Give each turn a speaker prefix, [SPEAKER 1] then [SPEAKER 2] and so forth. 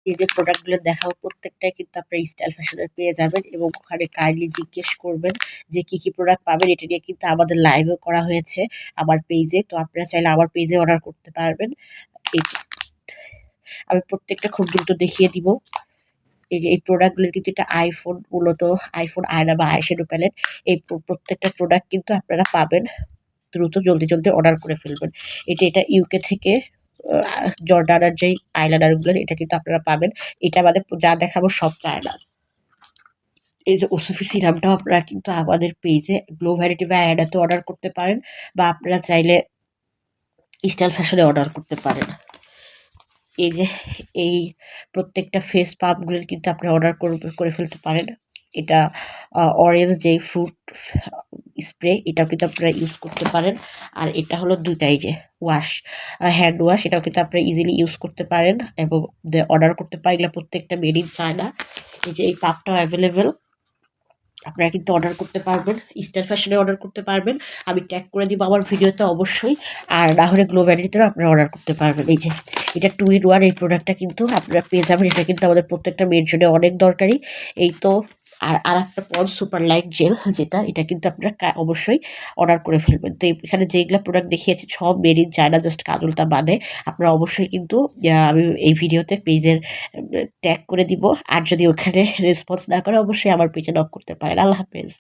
[SPEAKER 1] এই যে প্রোডাক্টগুলো দেখাবো প্রত্যেকটাই কিন্তু আপনারা স্টাইল ফ্যাশনে পেয়ে যাবেন এবং ওখানে কাইন্ডলি জিজ্ঞেস করবেন যে কি প্রোডাক্ট পাবেন। এটা নিয়ে কিন্তু আমাদের লাইভও করা হয়েছে আমার পেজে। তো আপনারা চাইলে আমার পেজে অর্ডার করতে পারবেন। এই আমি প্রত্যেকটা খুব দ্রুত দেখিয়ে দিব। এই যে এই প্রোডাক্টগুলোর কিন্তু এটা আইফোন, মূলত আইফোন আয়না বা আইশ্যাডো প্যালেট। এই প্রত্যেকটা প্রোডাক্ট কিন্তু আপনারা পাবেন। দ্রুত জলদি অর্ডার করে ফেলবেন। এটা ইউকে থেকে জর্ডানার যেই আইলাইনারগুলো এটা কিন্তু আপনারা পাবেন। এটা আমাদের যা দেখাবো সব চায়না। এই যে ওসফি সিরামটাও আপনারা কিন্তু আমাদের পেজে গ্লো ভ্যানিটি বা অ্যাডাতে অর্ডার করতে পারেন, বা আপনারা চাইলে স্টাইল ফ্যাশনে অর্ডার করতে পারেন। এই যে এই প্রত্যেকটা ফেস পাম্পগুলোর কিন্তু আপনি অর্ডার করে ফেলতে পারেন। এটা অরেঞ্জ যেই ফ্রুট স্প্রে, এটাও কিন্তু আপনারা ইউজ করতে পারেন। আর এটা হলো ২টাই যে ওয়াশ, হ্যান্ড ওয়াশ, এটাও কিন্তু আপনারা ইজিলি ইউজ করতে পারেন এবং অর্ডার করতে পারেন। এগুলো প্রত্যেকটা মেড ইন চায়না। এই যে এই পাম্পটাও অ্যাভেলেবেল, আপনারা কিন্তু অর্ডার করতে পারবেন, স্টাইল ফ্যাশনে অর্ডার করতে পারবেন। আমি ট্যাগ করে দিব আমার ভিডিওতে অবশ্যই। আর না হলে গ্লো ভ্যানিটিতেও আপনারা অর্ডার করতে পারবেন। এই যে এটা 2 in 1, এই প্রোডাক্টটা কিন্তু আপনারা পেয়ে যাবেন। এটা কিন্তু আমাদের প্রত্যেকটা মেয়ের জন্য অনেক দরকারি। এই তো আরেকটা পন্ডস সুপার লাইট জেল, এটা কিন্তু আপনারা অবশ্যই অর্ডার করে ফেলবেন। তো এখানে যেগুলো প্রোডাক্ট দেখিয়েছি সব মেড ইন চায়না, জাস্ট কাজলটা বাদে। আপনারা অবশ্যই কিন্তু আমি এই ভিডিওতে পেজের ট্যাগ করে দিব। আর যদি ওখানে রেসপন্স না করে অবশ্যই আমার পেজে নক করতে পারেন। আল্লাহ হাফেজ।